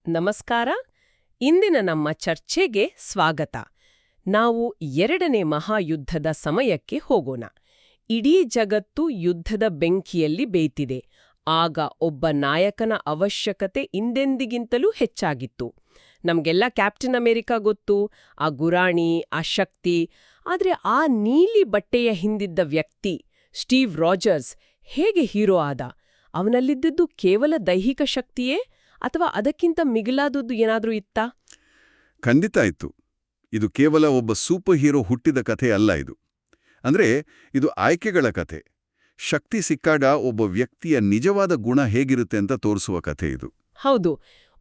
ನಮಸ್ಕಾರ. ಇಂದಿನ ನಮ್ಮ ಚರ್ಚೆಗೆ ಸ್ವಾಗತ. ನಾವು ಎರಡನೇ ಮಹಾಯುದ್ಧದ ಸಮಯಕ್ಕೆ ಹೋಗೋಣ. ಇಡೀ ಜಗತ್ತು ಯುದ್ಧದ ಬೆಂಕಿಯಲ್ಲಿ ಬೇಯ್ತಿದೆ. ಆಗ ಒಬ್ಬ ನಾಯಕನ ಅವಶ್ಯಕತೆ ಹಿಂದೆಂದಿಗಿಂತಲೂ ಹೆಚ್ಚಾಗಿತ್ತು. ನಮ್ಗೆಲ್ಲ ಕ್ಯಾಪ್ಟನ್ ಅಮೆರಿಕ ಗೊತ್ತು, ಆ ಗುರಾಣಿ, ಆ ಶಕ್ತಿ. ಆದ್ರೆ ಆ ನೀಲಿ ಬಟ್ಟೆಯ ಹಿಂದಿದ್ದ ವ್ಯಕ್ತಿ ಸ್ಟೀವ್ ರಾಜರ್ಸ್ ಹೇಗೆ ಹೀರೋ ಆದ? ಅವನಲ್ಲಿದ್ದದ್ದು ಕೇವಲ ದೈಹಿಕ ಶಕ್ತಿಯೇ ಅಥವಾ ಅದಕ್ಕಿಂತ ಮಿಗಿಲಾದದ್ದು ಏನಾದ್ರೂ ಇತ್ತಾ? ಖಂಡಿತ ಇತ್ತು. ಇದು ಕೇವಲ ಒಬ್ಬ ಸೂಪರ್ ಹೀರೋ ಹುಟ್ಟಿದ ಕಥೆ ಅಲ್ಲ. ಇದು ಆಯ್ಕೆಗಳ ಕಥೆ. ಶಕ್ತಿ ಸಿಕ್ಕಾಗ ಒಬ್ಬ ವ್ಯಕ್ತಿಯ ನಿಜವಾದ ಗುಣ ಹೇಗಿರುತ್ತೆ ಅಂತ ತೋರಿಸುವ ಕಥೆ ಇದು. ಹೌದು,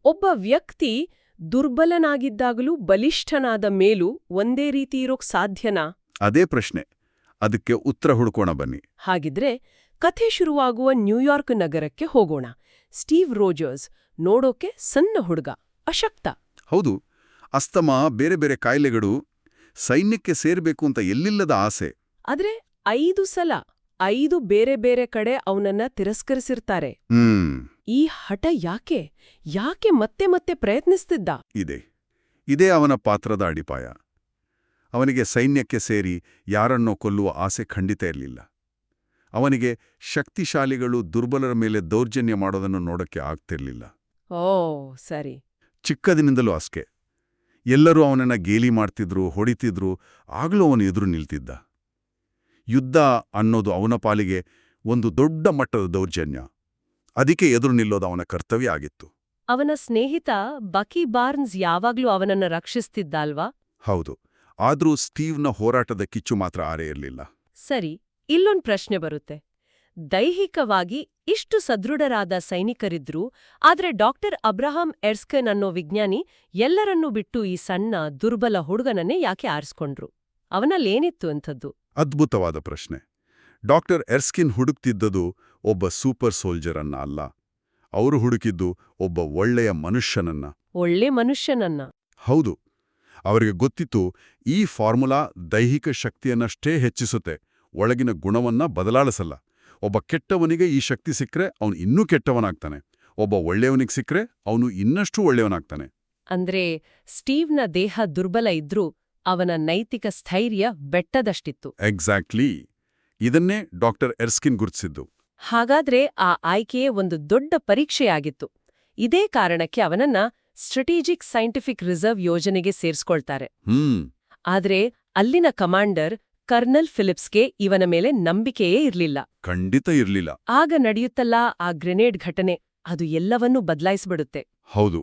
ಒಬ್ಬ ವ್ಯಕ್ತಿ ದುರ್ಬಲನಾಗಿದ್ದಾಗಲೂ ಬಲಿಷ್ಠನಾದ ಮೇಲೂ ಒಂದೇ ರೀತಿ ಇರೋಕ್ ಸಾಧ್ಯನಾ? ಅದೇ ಪ್ರಶ್ನೆ. ಅದಕ್ಕೆ ಉತ್ತರ ಹುಡುಕೋಣ ಬನ್ನಿ. ಹಾಗಿದ್ರೆ ಕಥೆ ಶುರುವಾಗುವ ನ್ಯೂಯಾರ್ಕ್ ನಗರಕ್ಕೆ ಹೋಗೋಣ. ಸ್ಟೀವ್ ರೋಜರ್ಸ್ ನೋಡೋಕೆ ಸಣ್ಣ ಹುಡುಗ, ಅಶಕ್ತ. ಹೌದು, ಅಸ್ತಮಾ, ಬೇರೆ ಬೇರೆ ಕಾಯಿಲೆಗಳು, ಸೈನ್ಯಕ್ಕೆ ಸೇರ್ಬೇಕು ಅಂತ ಎಲ್ಲಿಲ್ಲದ ಆಸೆ. ಆದ್ರೆ 5 ಸಲ 5 ಬೇರೆ ಬೇರೆ ಕಡೆ ಅವನನ್ನ ತಿರಸ್ಕರಿಸಿರ್ತಾರೆ. ಈ ಹಠ ಯಾಕೆ ಮತ್ತೆ ಮತ್ತೆ ಪ್ರಯತ್ನಿಸ್ತಿದ್ದ? ಇದೇ ಅವನ ಪಾತ್ರದ ಅಡಿಪಾಯ. ಅವನಿಗೆ ಸೈನ್ಯಕ್ಕೆ ಸೇರಿ ಯಾರನ್ನೋ ಕೊಲ್ಲುವ ಆಸೆ ಖಂಡಿತ ಇರಲಿಲ್ಲ. ಅವನಿಗೆ ಶಕ್ತಿಶಾಲಿಗಳು ದುರ್ಬಲರ ಮೇಲೆ ದೌರ್ಜನ್ಯ ಮಾಡೋದನ್ನು ನೋಡಕ್ಕೆ ಆಗ್ತಿರ್ಲಿಲ್ಲ. ಓ ಸರಿ. ಚಿಕ್ಕದಿನಿಂದಲೂ ಅಷ್ಟೇ. ಎಲ್ಲರೂ ಅವನನ್ನ ಗೇಲಿ ಮಾಡ್ತಿದ್ರು, ಹೊಡಿತಿದ್ರು, ಆಗ್ಲೂ ಅವನು ಎದುರು ನಿಲ್ತಿದ್ದ. ಯುದ್ಧ ಅನ್ನೋದು ಅವನ ಪಾಲಿಗೆ ಒಂದು ದೊಡ್ಡ ಮಟ್ಟದ ದೌರ್ಜನ್ಯ. ಅದಕ್ಕೆ ಎದುರು ನಿಲ್ಲೋದು ಅವನ ಕರ್ತವ್ಯ ಆಗಿತ್ತು. ಅವನ ಸ್ನೇಹಿತ ಬಕಿ ಬಾರ್ನ್ಸ್ ಯಾವಾಗ್ಲೂ ಅವನನ್ನ ರಕ್ಷಿಸ್ತಿದ್ದ ಅಲ್ವಾ? ಹೌದು, ಆದ್ರೂ ಸ್ಟೀವ್ನ ಹೋರಾಟದ ಕಿಚ್ಚು ಮಾತ್ರ ಆರೇ ಇರಲಿಲ್ಲ. ಸರಿ, ಇಲ್ಲೊಂದು ಪ್ರಶ್ನೆ ಬರುತ್ತೆ. ದೈಹಿಕವಾಗಿ ಇಷ್ಟು ಸದೃಢರಾದ ಸೈನಿಕರಿದ್ರು, ಆದ್ರೆ ಡಾಕ್ಟರ್ ಅಬ್ರಹಾಂ ಎರ್ಸ್ಕಿನ್ ಅನ್ನೋ ವಿಜ್ಞಾನಿ ಎಲ್ಲರನ್ನೂ ಬಿಟ್ಟು ಈ ಸಣ್ಣ ದುರ್ಬಲ ಹುಡುಗನನ್ನೇ ಯಾಕೆ ಆರಿಸ್ಕೊಂಡ್ರು? ಅವನಲ್ಲೇನಿತ್ತು ಅಂಥದ್ದು? ಅದ್ಭುತವಾದ ಪ್ರಶ್ನೆ. ಡಾಕ್ಟರ್ ಎರ್ಸ್ಕಿನ್ ಹುಡುಕ್ತಿದ್ದದು ಒಬ್ಬ ಸೂಪರ್ ಸೋಲ್ಜರ್ ಅನ್ನ ಅಲ್ಲ. ಅವರು ಹುಡುಕಿದ್ದು ಒಬ್ಬ ಒಳ್ಳೆಯ ಮನುಷ್ಯನನ್ನ. ಒಳ್ಳೆ ಮನುಷ್ಯನನ್ನ? ಹೌದು. ಅವರಿಗೆ ಗೊತ್ತಿತ್ತು, ಈ ಫಾರ್ಮುಲಾ ದೈಹಿಕ ಶಕ್ತಿಯನ್ನಷ್ಟೇ ಹೆಚ್ಚಿಸುತ್ತೆ, ಒಳಗಿನ ಗುಣವನ್ನ ಬದಲಾಳಿಸಲ್ಲ. ಒಬ್ಬ ಕೆಟ್ಟವನಿಗೆ ಈ ಶಕ್ತಿ ಸಿಕ್ಕರೆ ಅವನು ಇನ್ನೂ ಕೆಟ್ಟವನಾಗ್ತಾನೆ. ಒಬ್ಬ ಒಳ್ಳೆಯವನಿಗೆ ಸಿಕ್ಕರೆ ಅವನು ಇನ್ನಷ್ಟು ಒಳ್ಳೆಯವನಾಗ್ತಾನೆ. ಅಂದ್ರೆ ಸ್ಟೀವ್ನ ದೇಹ ದುರ್ಬಲ ಇದ್ರೂ ಅವನ ನೈತಿಕ ಸ್ಥೈರ್ಯ ಬೆಟ್ಟದಷ್ಟಿತ್ತು. ಎಕ್ಸಾಕ್ಟ್ಲಿ. ಇದನ್ನೇ ಡಾಕ್ಟರ್ ಎರ್ಸ್ಕಿನ್ ಗುರುತಿಸಿದ್ದು. ಹಾಗಾದ್ರೆ ಆ ಆಯ್ಕೆಯೇ ಒಂದು ದೊಡ್ಡ ಪರೀಕ್ಷೆಯಾಗಿತ್ತು. ಇದೇ ಕಾರಣಕ್ಕೆ ಅವನನ್ನ ಸ್ಟ್ರಾಟಜಿಕ್ ಸೈಂಟಿಫಿಕ್ ರಿಸರ್ವ್ ಯೋಜನೆಗೆ ಸೇರಿಸ್ಕೊಳ್ತಾರೆ. ಆದ್ರೆ ಅಲ್ಲಿನ ಕಮಾಂಡರ್ ಕರ್ನಲ್ ಫಿಲಿಪ್ಸ್ಗೆ ಇವನ ಮೇಲೆ ನಂಬಿಕೆಯೇ ಇರ್ಲಿಲ್ಲ. ಖಂಡಿತ ಇರ್ಲಿಲ್ಲ. ಆಗ ನಡೆಯುತ್ತಲ್ಲ ಆ ಗ್ರೆನೇಡ್ ಘಟನೆ, ಅದು ಎಲ್ಲವನ್ನೂ ಬದಲಾಯಿಸ್ಬಿಡುತ್ತೆ. ಹೌದು,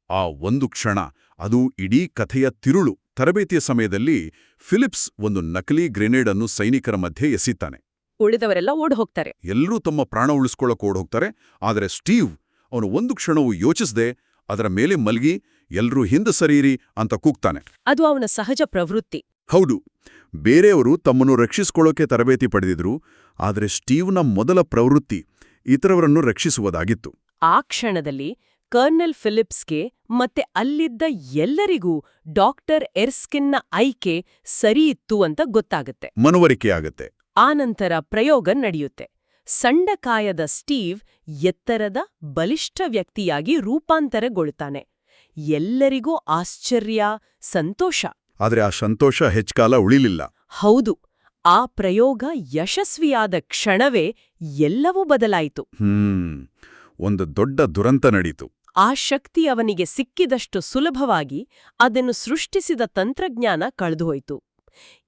ಆ ಒಂದು ಕ್ಷಣ, ಅದು ಇಡೀ ಕಥೆಯ ತಿರುಳು. ತರಬೇತಿಯ ಸಮಯದಲ್ಲಿ ಫಿಲಿಪ್ಸ್ ಒಂದು ನಕಲಿ ಗ್ರೆನೇಡ್ ಅನ್ನು ಸೈನಿಕರ ಮಧ್ಯೆ ಎಸೀತಾನೆ. ಉಳಿದವರೆಲ್ಲ ಓಡ್ ಹೋಗ್ತಾರೆ. ಎಲ್ಲರೂ ತಮ್ಮ ಪ್ರಾಣ ಉಳಿಸ್ಕೊಳ್ಳೋಕೆ ಓಡ್ ಹೋಗ್ತಾರೆ. ಆದರೆ ಸ್ಟೀವ್, ಅವನು ಒಂದು ಕ್ಷಣವೂ ಯೋಚಿಸದೆ ಅದರ ಮೇಲೆ ಮಲ್ಗಿ ಎಲ್ರೂ ಹಿಂದೆ ಸರೀರಿ ಅಂತ ಕೂಗ್ತಾನೆ. ಅದು ಅವನ ಸಹಜ ಪ್ರವೃತ್ತಿ. ಹೌದು, ಬೇರೆಯವರು ತಮ್ಮನ್ನು ರಕ್ಷಿಸ್ಕೊಳ್ಳೋಕೆ ತರಬೇತಿ ಪಡೆದಿದ್ರು, ಆದರೆ ಸ್ಟೀವ್ನ ಮೊದಲ ಪ್ರವೃತ್ತಿ ಇತರವರನ್ನು ರಕ್ಷಿಸುವುದಾಗಿತ್ತು. ಆ ಕ್ಷಣದಲ್ಲಿ ಕರ್ನಲ್ ಫಿಲಿಪ್ಸ್ಗೆ ಮತ್ತೆ ಅಲ್ಲಿದ್ದ ಎಲ್ಲರಿಗೂ ಡಾಕ್ಟರ್ ಎರ್ಸ್ಕಿನ್ನ ಆಯ್ಕೆ ಸರಿಯಿತ್ತು ಅಂತ ಗೊತ್ತಾಗುತ್ತೆ. ಮನವರಿಕೆಯಾಗತ್ತೆ. ಆನಂತರ ಪ್ರಯೋಗ ನಡೆಯುತ್ತೆ. ಸಣ್ಣಕಾಯದ ಸ್ಟೀವ್ ಎತ್ತರದ ಬಲಿಷ್ಠ ವ್ಯಕ್ತಿಯಾಗಿ ರೂಪಾಂತರಗೊಳ್ತಾನೆ. ಎಲ್ಲರಿಗೂ ಆಶ್ಚರ್ಯ, ಸಂತೋಷ. ಆದರೆ ಆ ಸಂತೋಷ ಹೆಚ್ಚಕಾಲ ಉಳಿಲಿಲ್ಲ. ಹೌದು, ಆ ಪ್ರಯೋಗ ಯಶಸ್ವಿಯಾದ ಕ್ಷಣವೇ ಎಲ್ಲವೂ ಬದಲಾಯಿತು. ಒಂದು ದೊಡ್ಡ ದುರಂತ ನಡೀತು. ಆ ಶಕ್ತಿ ಅವನಿಗೆ ಸಿಕ್ಕಿದಷ್ಟು ಸುಲಭವಾಗಿ ಅದನ್ನು ಸೃಷ್ಟಿಸಿದ ತಂತ್ರಜ್ಞಾನ ಕಳೆದುಹೋಯಿತು.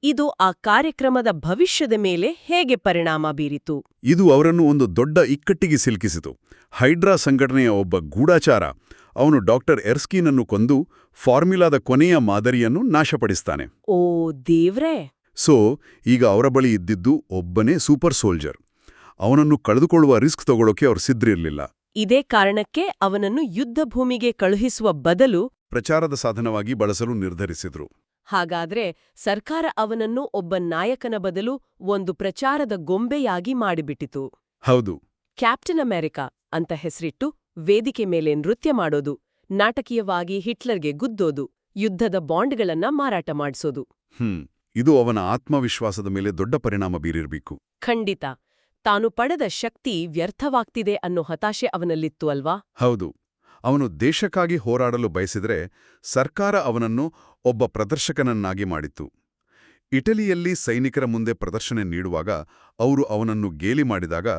ಇದು ಆ ಕಾರ್ಯಕ್ರಮದ ಭವಿಷ್ಯದ ಮೇಲೆ ಹೇಗೆ ಪರಿಣಾಮ ಬೀರಿತು? ಇದು ಅವರನ್ನು ಒಂದು ದೊಡ್ಡ ಇಕ್ಕಟ್ಟಿಗೆ ಸಿಲುಕಿಸಿತು. ಹೈಡ್ರಾ ಸಂಘಟನೆಯ ಒಬ್ಬ ಗೂಢಚಾರ, ಅವನು ಡಾಕ್ಟರ್ ಎರ್ಸ್ಕಿನನ್ನು ಕೊಂದು ಫಾರ್ಮುಲಾದ ಕೊನೆಯ ಮಾದರಿಯನ್ನು ನಾಶಪಡಿಸ್ತಾನೆ. ಓ ದೇವ್ರೇ! ಸೊ ಈಗ ಅವರ ಬಳಿ ಇದ್ದಿದ್ದು ಒಬ್ಬನೇ ಸೂಪರ್ ಸೋಲ್ಜರ್. ಅವನನ್ನು ಕಳೆದುಕೊಳ್ಳುವ ರಿಸ್ಕ್ ತಗೊಳ್ಳೋಕೆ ಅವರು ಸಿದ್ಧರಿರಲಿಲ್ಲ. ಇದೇ ಕಾರಣಕ್ಕೆ ಅವನನ್ನು ಯುದ್ಧ ಭೂಮಿಗೆ ಕಳುಹಿಸುವ ಬದಲು ಪ್ರಚಾರದ ಸಾಧನವಾಗಿ ಬಳಸಲು ನಿರ್ಧರಿಸಿದ್ರು. ಹಾಗಾದ್ರೆ ಸರ್ಕಾರ ಅವನನ್ನು ಒಬ್ಬ ನಾಯಕನ ಬದಲು ಒಂದು ಪ್ರಚಾರದ ಗೊಂಬೆಯಾಗಿ ಮಾಡಿಬಿಟ್ಟಿತು. ಹೌದು. ಕ್ಯಾಪ್ಟನ್ ಅಮೆರಿಕ ಅಂತ ಹೆಸರಿಟ್ಟು ವೇದಿಕೆ ಮೇಲೆ ನೃತ್ಯ ಮಾಡೋದು, ನಾಟಕೀಯವಾಗಿ ಹಿಟ್ಲರ್ಗೆ ಗುದ್ದೋದು, ಯುದ್ಧದ ಬಾಂಡ್ಗಳನ್ನ ಮಾರಾಟ ಮಾಡಿಸೋದು. ಇದು ಅವನ ಆತ್ಮವಿಶ್ವಾಸದ ಮೇಲೆ ದೊಡ್ಡ ಪರಿಣಾಮ ಬೀರಿರ್ಬೇಕು. ಖಂಡಿತ. ತಾನು ಪಡೆದ ಶಕ್ತಿ ವ್ಯರ್ಥವಾಗ್ತಿದೆ ಅನ್ನೋ ಹತಾಶೆ ಅವನಲ್ಲಿತ್ತು ಅಲ್ವಾ? ಹೌದು. ಅವನು ದೇಶಕ್ಕಾಗಿ ಹೋರಾಡಲು ಬಯಸಿದರೆ ಸರ್ಕಾರ ಅವನನ್ನು ಒಬ್ಬ ಪ್ರದರ್ಶಕನನ್ನಾಗಿ ಮಾಡಿತು. ಇಟಲಿಯಲ್ಲಿ ಸೈನಿಕರ ಮುಂದೆ ಪ್ರದರ್ಶನ ನೀಡುವಾಗ ಅವರು ಅವನನ್ನು ಗೇಲಿ ಮಾಡಿದಾಗ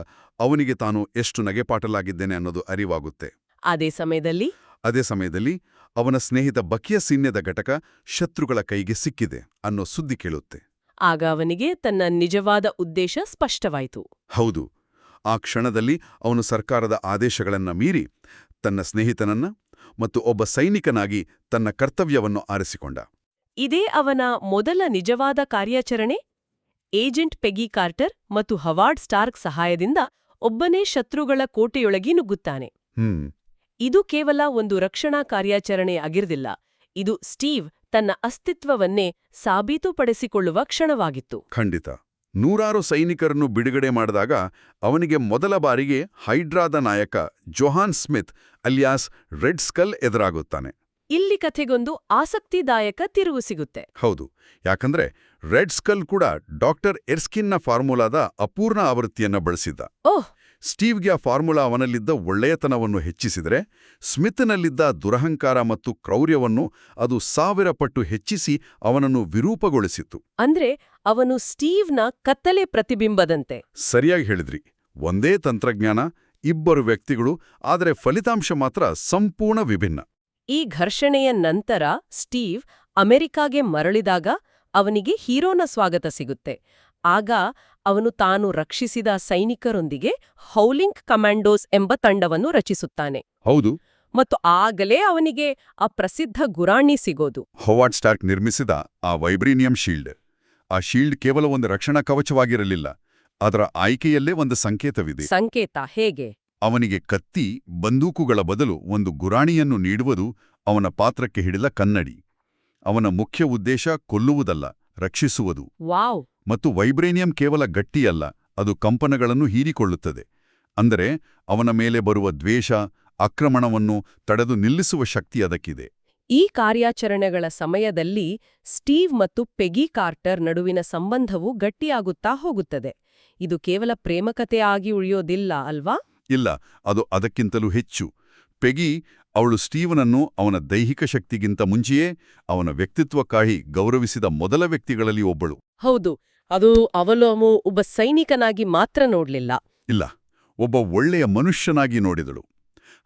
ಅವನಿಗೆ ತಾನು ಎಷ್ಟು ನಗೆಪಾಟಲಾಗಿದ್ದೇನೆ ಅನ್ನೋದು ಅರಿವಾಗುತ್ತೆ. ಅದೇ ಸಮಯದಲ್ಲಿ ಅವನ ಸ್ನೇಹಿತ ಬಕಿಯ ಸೈನ್ಯದ ಘಟಕ ಶತ್ರುಗಳ ಕೈಗೆ ಸಿಕ್ಕಿದೆ ಅನ್ನೋ ಸುದ್ದಿ ಕೇಳುತ್ತೆ. ಆಗ ಅವನಿಗೆ ತನ್ನ ನಿಜವಾದ ಉದ್ದೇಶ ಸ್ಪಷ್ಟವಾಯಿತು. ಹೌದು, ಆ ಕ್ಷಣದಲ್ಲಿ ಅವನು ಸರ್ಕಾರದ ಆದೇಶಗಳನ್ನ ಮೀರಿ ತನ್ನ ಸ್ನೇಹಿತನನ್ನ ಮತ್ತು ಒಬ್ಬ ಸೈನಿಕನಾಗಿ ತನ್ನ ಕರ್ತವ್ಯವನ್ನು ಆರಿಸಿಕೊಂಡ. ಇದೇ ಅವನ ಮೊದಲ ನಿಜವಾದ ಕಾರ್ಯಾಚರಣೆ. ಏಜೆಂಟ್ ಪೆಗಿ ಕಾರ್ಟರ್ ಮತ್ತು ಹವಾರ್ಡ್ ಸ್ಟಾರ್ಕ್ ಸಹಾಯದಿಂದ ಒಬ್ಬನೇ ಶತ್ರುಗಳ ಕೋಟೆಯೊಳಗೆ ನುಗ್ಗುತ್ತಾನೆ. ಇದು ಕೇವಲ ಒಂದು ರಕ್ಷಣಾ ಕಾರ್ಯಾಚರಣೆ ಆಗಿರಲಿಲ್ಲ, ಇದು ಸ್ಟೀವ್ ತನ್ನ ಅಸ್ತಿತ್ವವನ್ನೇ ಸಾಬೀತುಪಡಿಸಿಕೊಳ್ಳುವ ಕ್ಷಣವಾಗಿತ್ತು. ಖಂಡಿತ. ನೂರಾರು ಸೈನಿಕರನ್ನು ಬಿಡುಗಡೆ ಮಾಡಿದಾಗ ಅವನಿಗೆ ಮೊದಲ ಬಾರಿಗೆ ಹೈಡ್ರಾದ ನಾಯಕ ಜೊಹಾನ್ ಸ್ಮಿತ್ ಅಲಿಯಾಸ್ ರೆಡ್ ಸ್ಕಲ್ ಎದುರಾಗುತ್ತಾನೆ. ಇಲ್ಲಿ ಕಥೆಗೊಂದು ಆಸಕ್ತಿದಾಯಕ ತಿರುವು ಸಿಗುತ್ತೆ. ಹೌದು, ಯಾಕಂದ್ರೆ ರೆಡ್ ಸ್ಕಲ್ ಕೂಡ ಡಾಕ್ಟರ್ ಎರ್ಸ್ಕಿನ್ನ ಫಾರ್ಮುಲಾದ ಅಪೂರ್ಣ ಆವೃತ್ತಿಯನ್ನ ಬಳಸಿದ್ದ. ಓಹ್! ಸ್ಟೀವ್ಗೆ ಆ ಫಾರ್ಮುಲಾ ಅವನಲ್ಲಿದ್ದ ಒಳ್ಳೆಯತನವನ್ನು ಹೆಚ್ಚಿಸಿದರೆ, ಸ್ಮಿತ್ನಲ್ಲಿದ್ದ ದುರಹಂಕಾರ ಮತ್ತು ಕ್ರೌರ್ಯವನ್ನು ಅದು 1000 ಪಟ್ಟು ಹೆಚ್ಚಿಸಿ ಅವನನ್ನು ವಿರೂಪಗೊಳಿಸಿತು. ಅಂದ್ರೆ ಅವನು ಸ್ಟೀವ್ನ ಕತ್ತಲೆ ಪ್ರತಿಬಿಂಬದಂತೆ. ಸರಿಯಾಗಿ ಹೇಳಿದ್ರಿ. ಒಂದೇ ತಂತ್ರಜ್ಞಾನ, ಇಬ್ಬರು ವ್ಯಕ್ತಿಗಳು, ಆದರೆ ಫಲಿತಾಂಶ ಮಾತ್ರ ಸಂಪೂರ್ಣ ವಿಭಿನ್ನ. ಈ ಘರ್ಷಣೆಯ ನಂತರ ಸ್ಟೀವ್ ಅಮೆರಿಕಾಗೆ ಮರಳಿದಾಗ ಅವನಿಗೆ ಹೀರೋನ ಸ್ವಾಗತ ಸಿಗುತ್ತೆ. ಆಗ ಅವನು ತಾನು ರಕ್ಷಿಸಿದ ಸೈನಿಕರೊಂದಿಗೆ ಹೌಲಿಂಗ್ ಕಮಾಂಡೋಸ್ ಎಂಬ ತಂಡವನ್ನು ರಚಿಸುತ್ತಾನೆ. ಹೌದು. ಮತ್ತು ಆಗಲೇ ಅವನಿಗೆ ಆ ಪ್ರಸಿದ್ಧ ಗುರಾಣಿ ಸಿಗೋದು. ಹವಾರ್ಡ್ ಸ್ಟಾರ್ಕ್ ನಿರ್ಮಿಸಿದ ಆ ವೈಬ್ರೇನಿಯಂ ಶೀಲ್ಡ್. ಆ ಶೀಲ್ಡ್ ಕೇವಲ ಒಂದು ರಕ್ಷಣಾ ಕವಚವಾಗಿರಲಿಲ್ಲ, ಅದರ ಆಯ್ಕೆಯಲ್ಲೇ ಒಂದು ಸಂಕೇತವಿದೆ. ಸಂಕೇತ ಹೇಗೆ? ಅವನಿಗೆ ಕತ್ತಿ, ಬಂದೂಕುಗಳ ಬದಲು ಒಂದು ಗುರಾಣಿಯನ್ನು ನೀಡುವುದು ಅವನ ಪಾತ್ರಕ್ಕೆ ಹಿಡಿದ ಕನ್ನಡಿ. ಅವನ ಮುಖ್ಯ ಉದ್ದೇಶ ಕೊಲ್ಲುವುದಲ್ಲ, ರಕ್ಷಿಸುವುದು. ವಾವ್! ಮತ್ತು ವೈಬ್ರೇನಿಯಂ ಕೇವಲ ಗಟ್ಟಿಯಲ್ಲ, ಅದು ಕಂಪನಗಳನ್ನು ಹೀರಿಕೊಳ್ಳುತ್ತದೆ. ಅಂದರೆ ಅವನ ಮೇಲೆ ಬರುವ ದ್ವೇಷ, ಆಕ್ರಮಣವನ್ನು ತಡೆದು ನಿಲ್ಲಿಸುವ ಶಕ್ತಿ ಅದಕ್ಕಿದೆ. ಈ ಕಾರ್ಯಾಚರಣೆಗಳ ಸಮಯದಲ್ಲಿ ಸ್ಟೀವ್ ಮತ್ತು ಪೆಗಿ ಕಾರ್ಟರ್ ನಡುವಿನ ಸಂಬಂಧವು ಗಟ್ಟಿಯಾಗುತ್ತಾ ಹೋಗುತ್ತದೆ. ಇದು ಕೇವಲ ಪ್ರೇಮಕತೆ ಆಗಿ ಉಳಿಯೋದಿಲ್ಲ ಅಲ್ವಾ? ಇಲ್ಲ, ಅದು ಅದಕ್ಕಿಂತಲೂ ಹೆಚ್ಚು. ಪೆಗಿ ಅವಳು ಸ್ಟೀವನನ್ನು ಅವನ ದೈಹಿಕ ಶಕ್ತಿಗಿಂತ ಮುಂಚೆಯೇ ಅವನ ವ್ಯಕ್ತಿತ್ವಕ್ಕಾಗಿ ಗೌರವಿಸಿದ ಮೊದಲ ವ್ಯಕ್ತಿಗಳಲ್ಲಿ ಒಬ್ಬಳು. ಹೌದು, ಅದು ಅವಳು ಒಬ್ಬ ಸೈನಿಕನಾಗಿ ಮಾತ್ರ ನೋಡ್ಲಿಲ್ಲ. ಇಲ್ಲ, ಒಬ್ಬ ಒಳ್ಳೆಯ ಮನುಷ್ಯನಾಗಿ ನೋಡಿದಳು.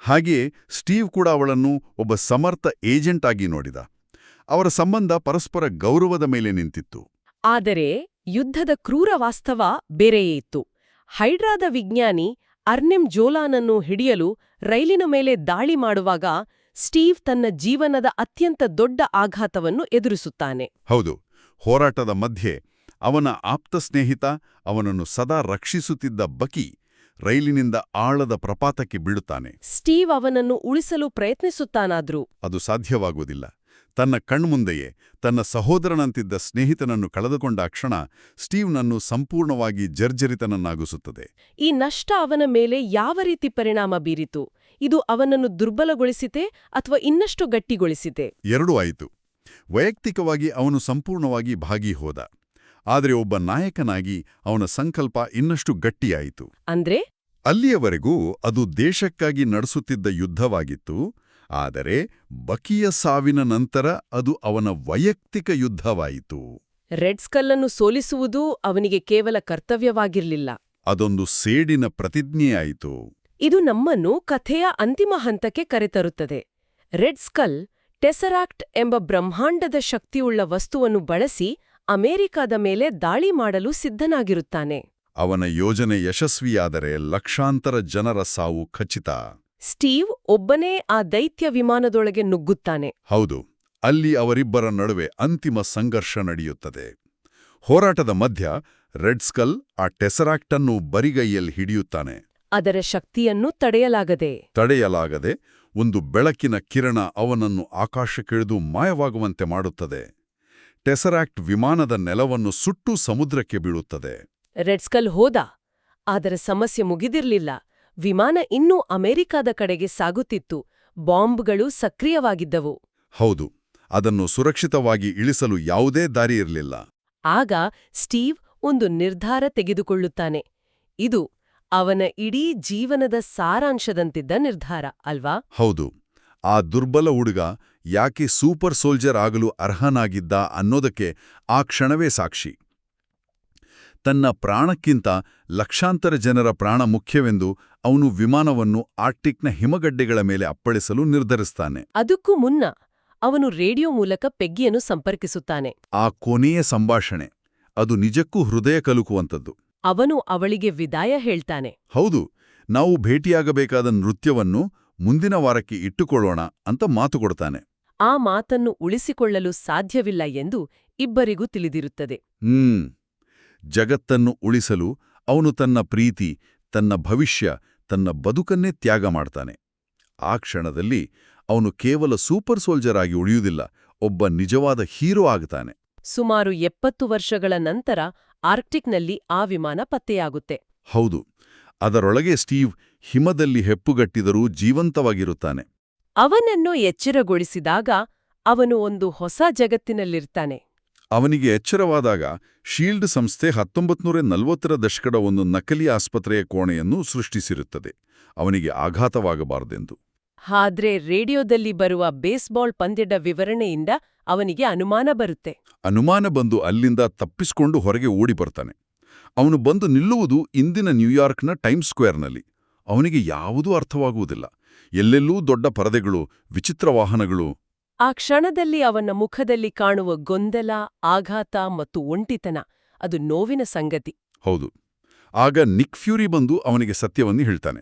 ಹಾಗೆಯೇ ಸ್ಟೀವ್ ಕೂಡ ಅವಳನ್ನು ಒಬ್ಬ ಸಮರ್ಥ ಏಜೆಂಟ್ ಆಗಿ ನೋಡಿದ. ಅವರ ಸಂಬಂಧ ಪರಸ್ಪರ ಗೌರವದ ಮೇಲೆ ನಿಂತಿತ್ತು. ಆದರೆ ಯುದ್ಧದ ಕ್ರೂರ ವಾಸ್ತವ ಬೇರೆಯೇ ಇತ್ತು. ಹೈಡ್ರಾದ ವಿಜ್ಞಾನಿ ಅರ್ನೆಮ್ ಜೋಲಾನನ್ನು ಹಿಡಿಯಲು ರೈಲಿನ ಮೇಲೆ ದಾಳಿ ಮಾಡುವಾಗ ಸ್ಟೀವ್ ತನ್ನ ಜೀವನದ ಅತ್ಯಂತ ದೊಡ್ಡ ಆಘಾತವನ್ನು ಎದುರಿಸುತ್ತಾನೆ. ಹೌದು, ಹೋರಾಟದ ಮಧ್ಯೆ ಅವನ ಆಪ್ತ ಸ್ನೇಹಿತ, ಅವನನ್ನು ಸದಾ ರಕ್ಷಿಸುತ್ತಿದ್ದ ಬಕಿ ರೈಲಿನಿಂದ ಆಳದ ಪ್ರಪಾತಕ್ಕೆ ಬೀಳುತ್ತಾನೆ. ಸ್ಟೀವ್ ಅವನನ್ನು ಉಳಿಸಲು ಪ್ರಯತ್ನಿಸುತ್ತಾನಾದ್ರೂ ಅದು ಸಾಧ್ಯವಾಗುವುದಿಲ್ಲ. ತನ್ನ ಕಣ್ಮುಂದೆಯೇ ತನ್ನ ಸಹೋದರನಂತಿದ್ದ ಸ್ನೇಹಿತನನ್ನು ಕಳೆದುಕೊಂಡ ಕ್ಷಣ ಸ್ಟೀವ್ನನ್ನು ಸಂಪೂರ್ಣವಾಗಿ ಜರ್ಜರಿತನನ್ನಾಗಿಸುತ್ತದೆ. ಈ ನಷ್ಟ ಅವನ ಮೇಲೆ ಯಾವ ರೀತಿ ಪರಿಣಾಮ ಬೀರಿತು? ಇದು ಅವನನ್ನು ದುರ್ಬಲಗೊಳಿಸಿತೆ ಅಥವಾ ಇನ್ನಷ್ಟು ಗಟ್ಟಿಗೊಳಿಸಿತೆ? ಎರಡೂ ಆಯಿತು. ವೈಯಕ್ತಿಕವಾಗಿ ಅವನು ಸಂಪೂರ್ಣವಾಗಿ ಭಾಗಿ ಹೋದ. ಆದರೆ ಒಬ್ಬ ನಾಯಕನಾಗಿ ಅವನ ಸಂಕಲ್ಪ ಇನ್ನಷ್ಟು ಗಟ್ಟಿಯಾಯಿತು. ಅಂದ್ರೆ ಅಲ್ಲಿಯವರೆಗೂ ಅದು ದೇಶಕ್ಕಾಗಿ ನಡೆಸುತ್ತಿದ್ದ ಯುದ್ಧವಾಗಿತ್ತು. ಆದರೆ ಬಕಿಯ ಸಾವಿನ ನಂತರ ಅದು ಅವನ ವೈಯಕ್ತಿಕ ಯುದ್ಧವಾಯಿತು. ರೆಡ್ ಸ್ಕಲ್ಲನ್ನು ಸೋಲಿಸುವುದು ಅವನಿಗೆ ಕೇವಲ ಕರ್ತವ್ಯವಾಗಿರಲಿಲ್ಲ, ಅದೊಂದು ಸೇಡಿನ ಪ್ರತಿಜ್ಞೆಯಾಯಿತು. ಇದು ನಮ್ಮನ್ನು ಕಥೆಯ ಅಂತಿಮ ಹಂತಕ್ಕೆ ಕರೆತರುತ್ತದೆ. ರೆಡ್ ಸ್ಕಲ್ ಟೆಸರಾಕ್ಟ್ ಎಂಬ ಬ್ರಹ್ಮಾಂಡದ ಶಕ್ತಿಯುಳ್ಳ ವಸ್ತುವನ್ನು ಬಳಸಿ ಅಮೆರಿಕದ ಮೇಲೆ ದಾಳಿ ಮಾಡಲು ಸಿದ್ಧನಾಗಿರುತ್ತಾನೆ. ಅವನ ಯೋಜನೆ ಯಶಸ್ವಿಯಾದರೆ ಲಕ್ಷಾಂತರ ಜನರ ಸಾವು ಖಚಿತ. ಸ್ಟೀವ್ ಒಬ್ಬನೇ ಆ ದೈತ್ಯ ವಿಮಾನದೊಳಗೆ ನುಗ್ಗುತ್ತಾನೆ. ಹೌದು, ಅಲ್ಲಿ ಅವರಿಬ್ಬರ ನಡುವೆ ಅಂತಿಮ ಸಂಘರ್ಷ ನಡೆಯುತ್ತದೆ. ಹೋರಾಟದ ಮಧ್ಯ ರೆಡ್ ಸ್ಕಲ್ ಆ ಟೆಸರಾಕ್ಟನ್ನು ಬರಿಗೈಯಲ್ಲಿ ಹಿಡಿಯುತ್ತಾನೆ. ಅದರ ಶಕ್ತಿಯನ್ನು ತಡೆಯಲಾಗದೆ ಒಂದು ಬೆಳಕಿನ ಕಿರಣ ಅವನನ್ನು ಆಕಾಶಕ್ಕಿಳಿದು ಮಾಯವಾಗುವಂತೆ ಮಾಡುತ್ತದೆ. ಟೆಸರಾಕ್ಟ್ ವಿಮಾನದ ನೆಲವನ್ನು ಸುಟ್ಟು ಸಮುದ್ರಕ್ಕೆ ಬೀಳುತ್ತದೆ. ರೆಡ್ ಸ್ಕಲ್ ಹೋದ, ಆದರೆ ಸಮಸ್ಯೆ ಮುಗಿದಿರ್ಲಿಲ್ಲ. ವಿಮಾನ ಇನ್ನೂ ಅಮೆರಿಕದ ಕಡೆಗೆ ಸಾಗುತ್ತಿತ್ತು. ಬಾಂಬ್ಗಳು ಸಕ್ರಿಯವಾಗಿದ್ದವು. ಹೌದು, ಅದನ್ನು ಸುರಕ್ಷಿತವಾಗಿ ಇಳಿಸಲು ಯಾವುದೇ ದಾರಿ ಇರಲಿಲ್ಲ. ಆಗ ಸ್ಟೀವ್ ಒಂದು ನಿರ್ಧಾರ ತೆಗೆದುಕೊಳ್ಳುತ್ತಾನೆ. ಇದು ಅವನ ಇಡೀ ಜೀವನದ ಸಾರಾಂಶದಂತಿದ್ದ ನಿರ್ಧಾರ ಅಲ್ವಾ? ಹೌದು, ಆ ದುರ್ಬಲ ಹುಡುಗ ಯಾಕೆ ಸೂಪರ್ ಸೋಲ್ಜರ್ ಆಗಲು ಅರ್ಹನಾಗಿದ್ದ ಅನ್ನೋದಕ್ಕೆ ಆ ಕ್ಷಣವೇ ಸಾಕ್ಷಿ. ತನ್ನ ಪ್ರಾಣಕ್ಕಿಂತ ಲಕ್ಷಾಂತರ ಜನರ ಪ್ರಾಣ ಮುಖ್ಯವೆಂದು ಅವನು ವಿಮಾನವನ್ನು ಆರ್ಟಿಕ್ನ ಹಿಮಗಡ್ಡೆಗಳ ಮೇಲೆ ಅಪ್ಪಳಿಸಲು ನಿರ್ಧರಿಸ್ತಾನೆ. ಅದಕ್ಕೂ ಮುನ್ನ ಅವನು ರೇಡಿಯೋ ಮೂಲಕ ಪೆಗ್ಗಿಯನ್ನು ಸಂಪರ್ಕಿಸುತ್ತಾನೆ. ಆ ಕೊನೆಯ ಸಂಭಾಷಣೆ ಅದು ನಿಜಕ್ಕೂ ಹೃದಯ ಕಲುಕುವಂಥದ್ದು. ಅವನು ಅವಳಿಗೆ ವಿದಾಯ ಹೇಳ್ತಾನೆ. ಹೌದು, ನಾವು ಭೇಟಿಯಾಗಬೇಕಾದ ನೃತ್ಯವನ್ನು ಮುಂದಿನ ವಾರಕ್ಕೆ ಇಟ್ಟುಕೊಳ್ಳೋಣ ಅಂತ ಮಾತು ಕೊಡ್ತಾನೆ. ಆ ಮಾತನ್ನು ಉಳಿಸಿಕೊಳ್ಳಲು ಸಾಧ್ಯವಿಲ್ಲ ಎಂದು ಇಬ್ಬರಿಗೂ ತಿಳಿದಿರುತ್ತದೆ. ಜಗತ್ತನ್ನು ಉಳಿಸಲು ಅವನು ತನ್ನ ಪ್ರೀತಿ, ತನ್ನ ಭವಿಷ್ಯ, ತನ್ನ ಬದುಕನ್ನೇ ತ್ಯಾಗ ಮಾಡ್ತಾನೆ. ಆ ಕ್ಷಣದಲ್ಲಿ ಅವನು ಕೇವಲ ಸೂಪರ್ ಸೋಲ್ಜರ್ ಆಗಿ ಉಳಿಯುವುದಿಲ್ಲ, ಒಬ್ಬ ನಿಜವಾದ ಹೀರೋ ಆಗ್ತಾನೆ. ಸುಮಾರು 70 ವರ್ಷಗಳ ನಂತರ ಆರ್ಕ್ಟಿಕ್ನಲ್ಲಿ ಆ ವಿಮಾನ ಪತ್ತೆಯಾಗುತ್ತೆ. ಹೌದು, ಅದರೊಳಗೆ ಸ್ಟೀವ್ ಹಿಮದಲ್ಲಿ ಹೆಪ್ಪುಗಟ್ಟಿದರೂ ಜೀವಂತವಾಗಿರುತ್ತಾನೆ. ಅವನನ್ನು ಎಚ್ಚರಗೊಳಿಸಿದಾಗ ಅವನು ಒಂದು ಹೊಸ ಜಗತ್ತಿನಲ್ಲಿರ್ತಾನೆ. ಅವನಿಗೆ ಎಚ್ಚರವಾದಾಗ ಶೀಲ್ಡ್ ಸಂಸ್ಥೆ 1940ರ ದಶಕದ ಒಂದು ನಕಲಿ ಆಸ್ಪತ್ರೆಯ ಕೋಣೆಯನ್ನು ಸೃಷ್ಟಿಸಿರುತ್ತದೆ, ಅವನಿಗೆ ಆಘಾತವಾಗಬಾರದೆಂದು. ಆದ್ರೆ ರೇಡಿಯೋದಲ್ಲಿ ಬರುವ ಬೇಸ್ಬಾಲ್ ಪಂದ್ಯದ ವಿವರಣೆಯಿಂದ ಅವನಿಗೆ ಅನುಮಾನ ಬರುತ್ತೆ. ಅನುಮಾನ ಬಂದು ಅಲ್ಲಿಂದ ತಪ್ಪಿಸಿಕೊಂಡು ಹೊರಗೆ ಓಡಿ ಬರ್ತಾನೆ. ಅವನು ಬಂದು ನಿಲ್ಲುವುದು ಇಂದಿನ ನ್ಯೂಯಾರ್ಕ್ನ ಟೈಮ್ಸ್ ಸ್ಕ್ವೇರ್ನಲ್ಲಿ. ಅವನಿಗೆ ಯಾವುದೂ ಅರ್ಥವಾಗುವುದಿಲ್ಲ. ಎಲ್ಲೆಲ್ಲೂ ದೊಡ್ಡ ಪರದೆಗಳು, ವಿಚಿತ್ರ ವಾಹನಗಳು. ಆ ಕ್ಷಣದಲ್ಲಿ ಅವನ ಮುಖದಲ್ಲಿ ಕಾಣುವ ಗೊಂದಲ, ಆಘಾತ ಮತ್ತು ಒಂಟಿತನ ಅದು ನೋವಿನ ಸಂಗತಿ. ಹೌದು. ಆಗ ನಿಕ್ ಫ್ಯೂರಿ ಬಂದು ಅವನಿಗೆ ಸತ್ಯವನ್ನು ಹೇಳ್ತಾನೆ.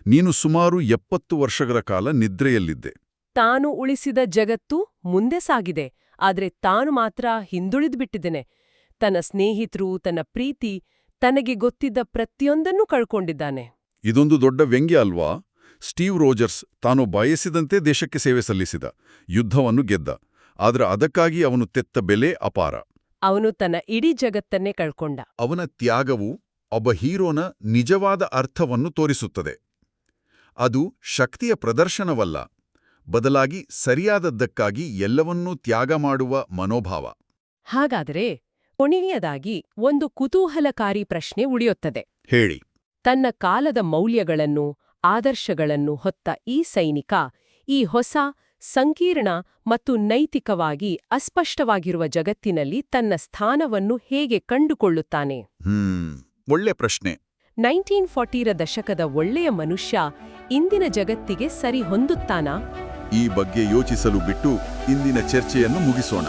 ನೀನು ಸುಮಾರು 70 ವರ್ಷಗಳ ಕಾಲ ನಿದ್ರೆಯಲ್ಲಿದ್ದೆ. ತಾನು ಉಳಿಸಿದ ಜಗತ್ತು ಮುಂದೆ ಸಾಗಿದೆ, ಆದ್ರೆ ತಾನು ಮಾತ್ರ ಹಿಂದುಳಿದ್ಬಿಟ್ಟಿದ್ದೇನೆ. ತನ್ನ ಸ್ನೇಹಿತರು, ತನ್ನ ಪ್ರೀತಿ, ತನಗೆ ಗೊತ್ತಿದ್ದ ಪ್ರತಿಯೊಂದನ್ನೂ ಕಳ್ಕೊಂಡಿದ್ದಾನೆ. ಇದೊಂದು ದೊಡ್ಡ ವ್ಯಂಗ್ಯ ಅಲ್ವಾ? ಸ್ಟೀವ್ ರೋಜರ್ಸ್ ತಾನು ಬಯಸಿದಂತೆ ದೇಶಕ್ಕೆ ಸೇವೆ ಸಲ್ಲಿಸಿದ, ಯುದ್ಧವನ್ನು ಗೆದ್ದ. ಆದ್ರೆ ಅದಕ್ಕಾಗಿ ಅವನು ತೆತ್ತ ಬೆಲೆ ಅಪಾರ. ಅವನು ತನ್ನ ಇಡೀ ಜಗತ್ತನ್ನೇ ಕಳ್ಕೊಂಡ. ಅವನ ತ್ಯಾಗವು ಒಬ್ಬ ಹೀರೋನ ನಿಜವಾದ ಅರ್ಥವನ್ನು ತೋರಿಸುತ್ತದೆ. ಅದು ಶಕ್ತಿಯ ಪ್ರದರ್ಶನವಲ್ಲ, ಬದಲಾಗಿ ಸರಿಯಾದದ್ದಕ್ಕಾಗಿ ಎಲ್ಲವನ್ನೂ ತ್ಯಾಗ ಮಾಡುವ ಮನೋಭಾವ. ಹಾಗಾದರೆ ಕೊನೆಯದಾಗಿ ಒಂದು ಕುತೂಹಲಕಾರಿ ಪ್ರಶ್ನೆ ಉಳಿಯುತ್ತದೆ. ಹೇಳಿ. ತನ್ನ ಕಾಲದ ಮೌಲ್ಯಗಳನ್ನು, ಆದರ್ಶಗಳನ್ನು ಹೊತ್ತ ಈ ಸೈನಿಕ ಈ ಹೊಸ, ಸಂಕೀರ್ಣ ಮತ್ತು ನೈತಿಕವಾಗಿ ಅಸ್ಪಷ್ಟವಾಗಿರುವ ಜಗತ್ತಿನಲ್ಲಿ ತನ್ನ ಸ್ಥಾನವನ್ನು ಹೇಗೆ ಕಂಡುಕೊಳ್ಳುತ್ತಾನೆ? ಒಳ್ಳೆ ಪ್ರಶ್ನೆ. 1940ರ ದಶಕದ ಒಳ್ಳೆಯ ಮನುಷ್ಯ ಇಂದಿನ ಜಗತ್ತಿಗೆ ಸರಿ ಹೊಂದುತ್ತಾನಾ? ಈ ಬಗ್ಗೆ ಯೋಚಿಸಲು ಬಿಟ್ಟು ಇಂದಿನ ಚರ್ಚೆಯನ್ನು ಮುಗಿಸೋಣ.